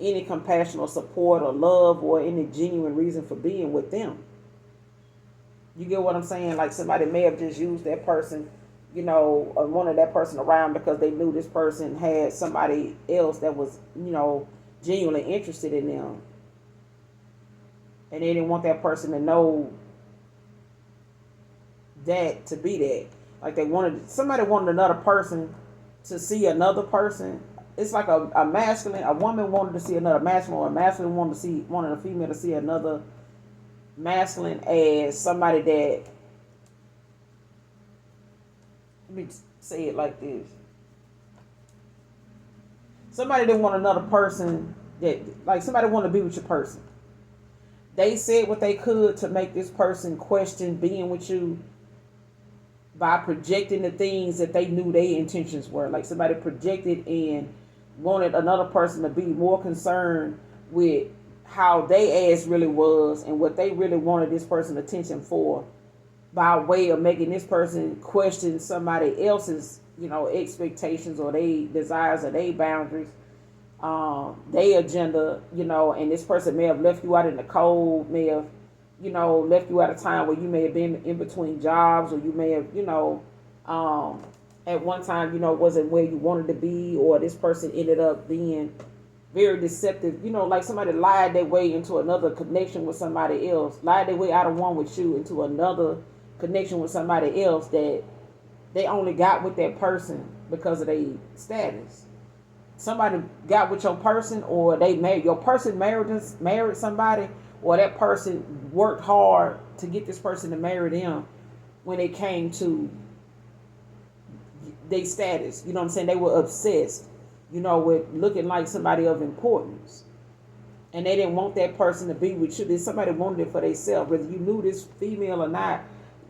any compassion or support or love or any genuine reason for being with them. You get what I'm saying? Like somebody may have just used that person, or wanted that person around because they knew this person had somebody else that was, genuinely interested in them. And they didn't want that person to know that, to be that. Like somebody wanted another person to see another person. It's like a woman wanted to see another masculine, or a masculine wanted a female to see another masculine as somebody that, let me say it like this. Somebody didn't want another person somebody wanted to be with your person. They said what they could to make this person question being with you by projecting the things that they knew their intentions were. Like somebody projected and wanted another person to be more concerned with how they ass really was and what they really wanted this person attention for, by way of making this person question somebody else's, expectations or they desires or they boundaries, they agenda, and this person may have left you out in the cold, may have, left you at a time where you may have been in between jobs, or you may have, um, at one time, wasn't where you wanted to be, or this person ended up being very deceptive, like somebody lied their way into another connection with somebody else, lied their way out of one with you into another connection with somebody else that they only got with that person because of their status. Somebody got with your person, or they married your person, married somebody, or that person worked hard to get this person to marry them when it came to their status. You know what I'm saying? They were obsessed, with looking like somebody of importance. And they didn't want that person to be with you. Then somebody wanted it for themselves. Whether you knew this female or not,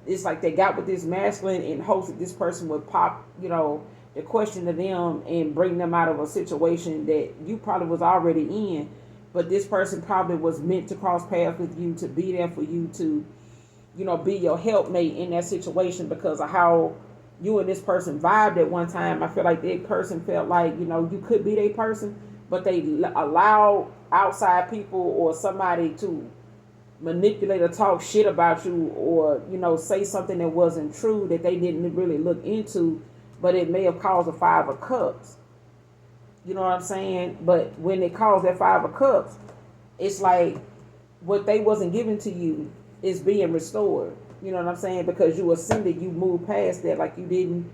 it's like they got with this masculine in hopes that this person would pop, the question to them and bring them out of a situation that you probably was already in. But this person probably was meant to cross paths with you, to be there for you, to, be your helpmate in that situation because of how you and this person vibed at one time. I feel like that person felt like, you could be their person, but they allowed outside people or somebody to manipulate or talk shit about you, or say something that wasn't true, that they didn't really look into, but it may have caused a 5 of cups. You know what I'm saying? But when it caused that 5 of cups, it's like what they wasn't given to you is being restored. You know what I'm saying? Because you ascended, you moved past that. Like you didn't,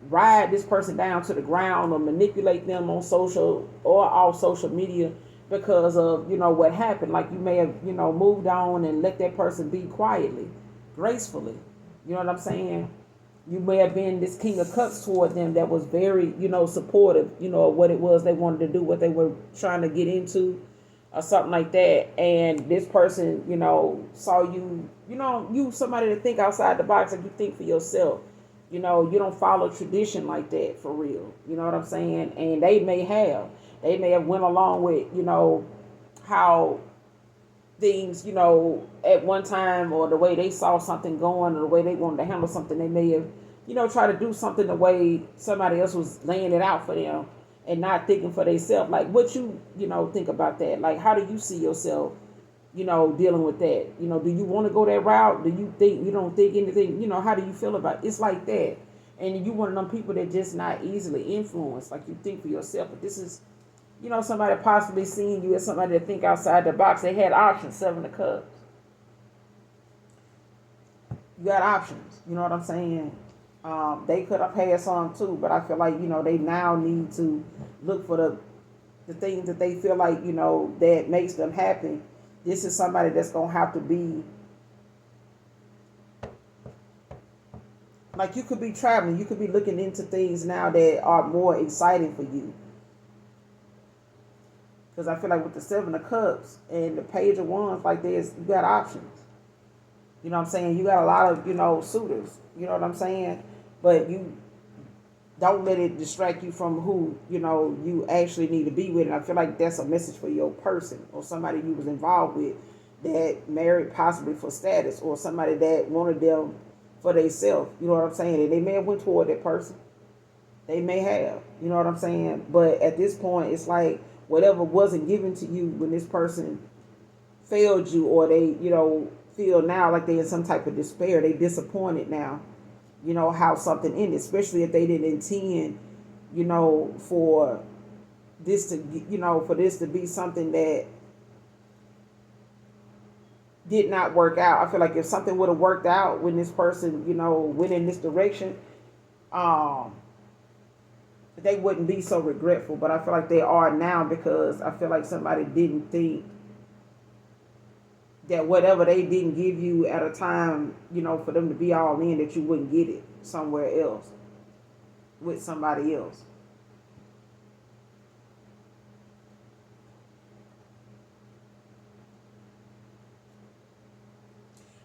ride this person down to the ground or manipulate them on social or off social media because of, what happened. Like you may have, moved on and let that person be quietly, gracefully. You know what I'm saying? You may have been this King of Cups toward them that was very, supportive, of what it was they wanted to do, what they were trying to get into, or something like that. And this person, saw you, you somebody to think outside the box, like you think for yourself. You don't follow tradition like that for real. You know what I'm saying? And they may have. They may have went along with, how things, at one time, or the way they saw something going, or the way they wanted to handle something. They may have, try to do something the way somebody else was laying it out for them and not thinking for themselves. Like what you, think about that? Like, how do you see yourself, dealing with that? Do you want to go that route? Do you think, you don't think anything, how do you feel about it? It's like that. And you one of them people that just not easily influenced. Like you think for yourself, but this is, somebody possibly seeing you as somebody to think outside the box. They had options, 7 of Cups. You got options. You know what I'm saying? They could have passed on too, but I feel like, they now need to look for the things that they feel like, that makes them happy. This is somebody that's going to have to be, like you could be traveling. You could be looking into things now that are more exciting for you. Because I feel like with the 7 of Cups and the Page of Wands, like you got options. You know what I'm saying? You got a lot of, suitors. You know what I'm saying? But you don't let it distract you from who, you actually need to be with. And I feel like that's a message for your person or somebody you was involved with that married possibly for status, or somebody that wanted them for themselves. You know what I'm saying? And they may have went toward that person. They may have. You know what I'm saying? But at this point, it's like whatever wasn't given to you when this person failed you, or they, feel now like they're in some type of despair. They disappointed now. How something ended, especially if they didn't intend, for this to be something that did not work out. I feel like if something would have worked out when this person, went in this direction, they wouldn't be so regretful. But I feel like they are now, because I feel like somebody didn't think that whatever they didn't give you at a time, for them to be all in, that you wouldn't get it somewhere else with somebody else.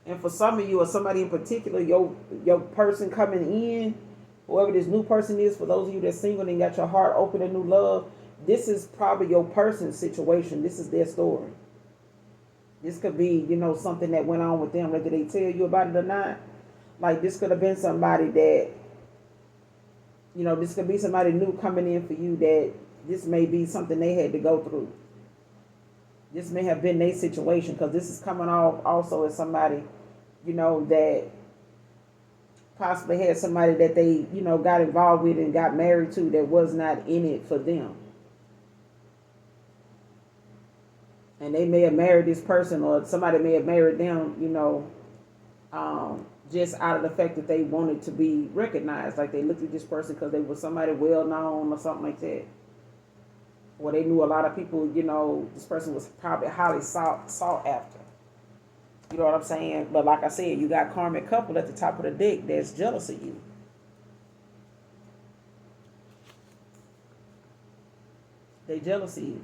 And for some of you, or somebody in particular, your person coming in, whoever this new person is, for those of you that's single and got your heart open to new love, this is probably your person's situation. This is their story. This could be, something that went on with them, whether they tell you about it or not. Like, this could have been somebody that, this could be somebody new coming in for you, that this may be something they had to go through. This may have been their situation, because this is coming off also as somebody, that possibly had somebody that they, got involved with and got married to that was not in it for them. And they may have married this person, or somebody may have married them, just out of the fact that they wanted to be recognized. Like they looked at this person because they were somebody well known or something like that. Or they knew a lot of people, this person was probably highly sought after. You know what I'm saying? But like I said, you got karmic couple at the top of the deck that's jealous of you. They jealous of you.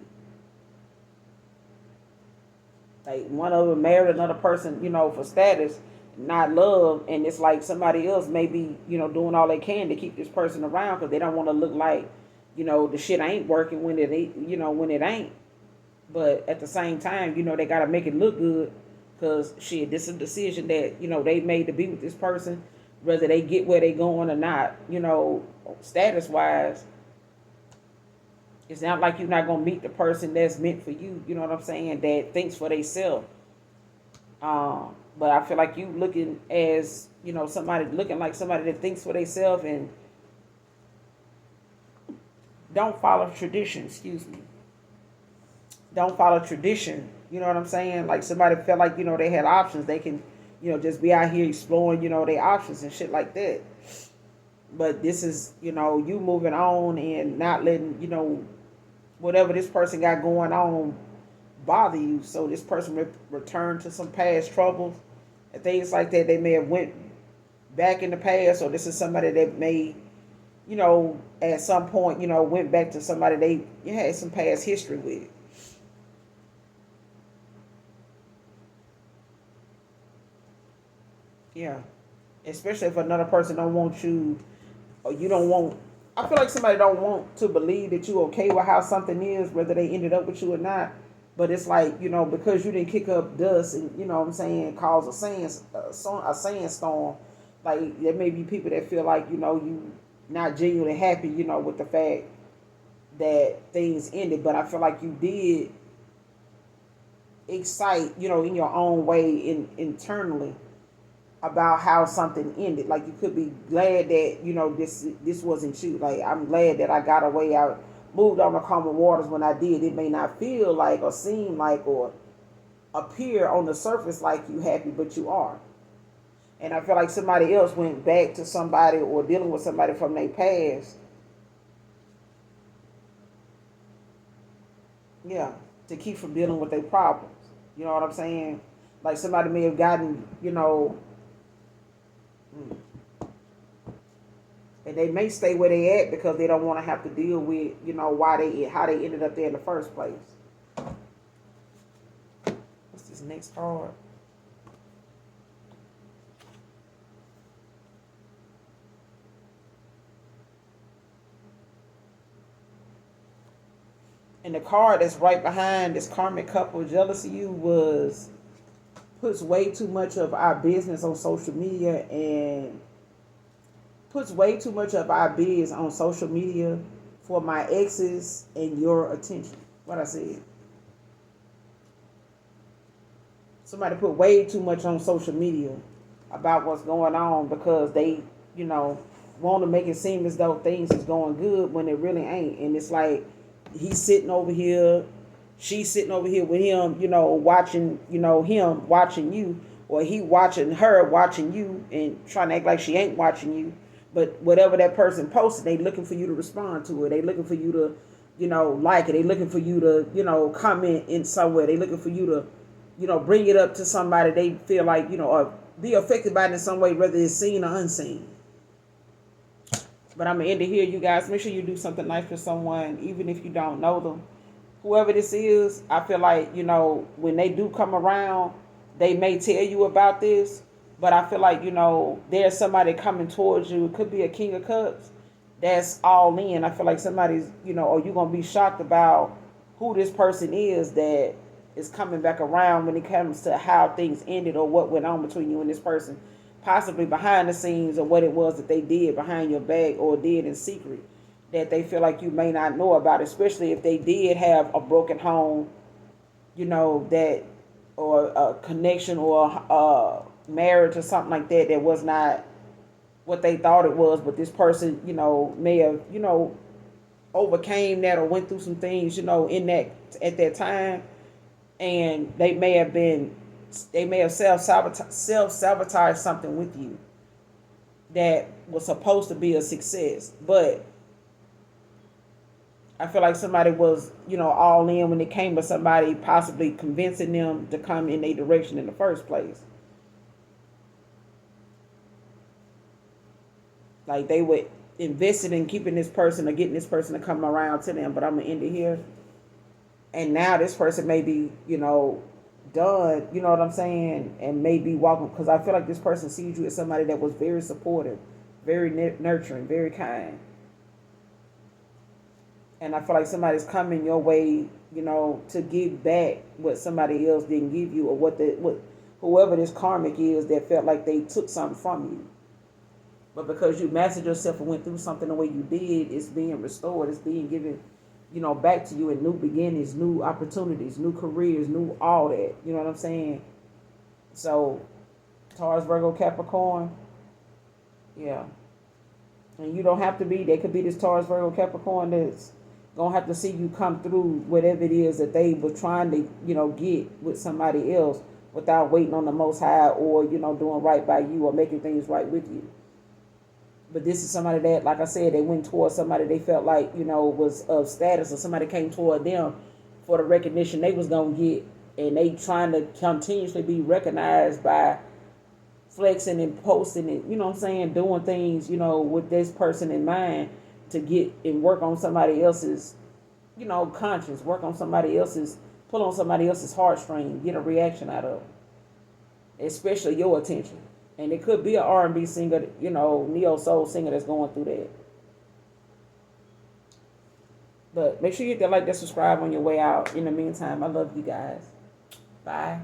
Like one of them married another person, for status, not love, and it's like somebody else may be, doing all they can to keep this person around because they don't want to look like, the shit ain't working when it ain't, when it ain't. But at the same time, they gotta make it look good, because shit, this is a decision that they made to be with this person, whether they get where they going or not. Status wise, it's not like you're not gonna meet the person that's meant for you. You know what I'm saying? That thinks for themselves. But I feel like you looking as somebody looking like somebody that thinks for themselves and don't follow tradition. Excuse me. Don't follow tradition. You know what I'm saying? Like somebody felt like they had options. They can just be out here exploring their options and shit like that. But this is you moving on and not letting whatever this person got going on bother you. So this person returned to some past troubles and things like that. They may have went back in the past, or this is somebody that may, at some point, went back to somebody they had some past history with. Yeah. Especially if another person don't want you, or you don't want, I feel like somebody don't want to believe that you okay with how something is, whether they ended up with you or not. But it's like, because you didn't kick up dust and, what I'm saying, cause a sandstorm. Like, there may be people that feel like, you not genuinely happy, with the fact that things ended. But I feel like you did excite, in your own way internally about how something ended. Like you could be glad that this wasn't you. Like I'm glad that I got away. I moved on the calmer waters when I did. It may not feel like or seem like or appear on the surface like you happy, but you are. And I feel like somebody else went back to somebody or dealing with somebody from their past. Yeah, to keep from dealing with their problems. You know what I'm saying? Like somebody may have gotten, and they may stay where they at because they don't want to have to deal with how they ended up there in the first place. What's this next card? And the card that's right behind this karmic couple jealous of you puts way too much of our business on social media and puts way too much of our biz on social media for my exes and your attention. What I said. Somebody put way too much on social media about what's going on because they, want to make it seem as though things is going good when it really ain't. And it's like he's sitting over here, she's sitting over here with him, watching, him watching you, or he watching her watching you and trying to act like she ain't watching you. But whatever that person posted, they looking for you to respond to it. They looking for you to, like it. They looking for you to, comment in somewhere. They looking for you to, bring it up to somebody they feel like, or be affected by it in some way, whether it's seen or unseen. But I'm going to end it here, you guys. Make sure you do something nice for someone, even if you don't know them. Whoever this is, I feel like, when they do come around, they may tell you about this. But I feel like, there's somebody coming towards you. It could be a King of Cups that's all in. I feel like somebody's, or you're going to be shocked about who this person is that is coming back around when it comes to how things ended or what went on between you and this person. Possibly behind the scenes or what it was that they did behind your back or did in secret that they feel like you may not know about, especially if they did have a broken home, that, or a connection, or a marriage or something like that, that was not what they thought it was. But this person, may have, overcame that, or went through some things, in that, at that time. And they may have self-sabotaged something with you that was supposed to be a success. But I feel like somebody was, all in when it came to somebody possibly convincing them to come in their direction in the first place. Like they were invested in keeping this person, or getting this person to come around to them. But I'm gonna end it here. And now this person may be, done. You know what I'm saying? And maybe walking, because I feel like this person sees you as somebody that was very supportive, very nurturing, very kind. And I feel like somebody's coming your way, to give back what somebody else didn't give you, or what whoever this karmic is that felt like they took something from you. But because you mastered yourself and went through something the way you did, it's being restored. It's being given, back to you in new beginnings, new opportunities, new careers, new all that. You know what I'm saying? So, Taurus, Virgo, Capricorn, yeah. And you don't have to be, they could be this Taurus, Virgo, Capricorn that's going to have to see you come through whatever it is that they were trying to, get with somebody else, without waiting on the Most High, or, doing right by you, or making things right with you. But this is somebody that, like I said, they went towards somebody they felt like, was of status, or somebody came toward them for the recognition they was going to get. And they trying to continuously be recognized by flexing and posting it, doing things, with this person in mind, to get and work on somebody else's, conscience, work on somebody else's, pull on somebody else's heartstring, get a reaction out of it, especially your attention. And it could be an R&B singer, neo soul singer that's going through that. But make sure you hit that like, that subscribe on your way out. In the meantime, I love you guys. Bye.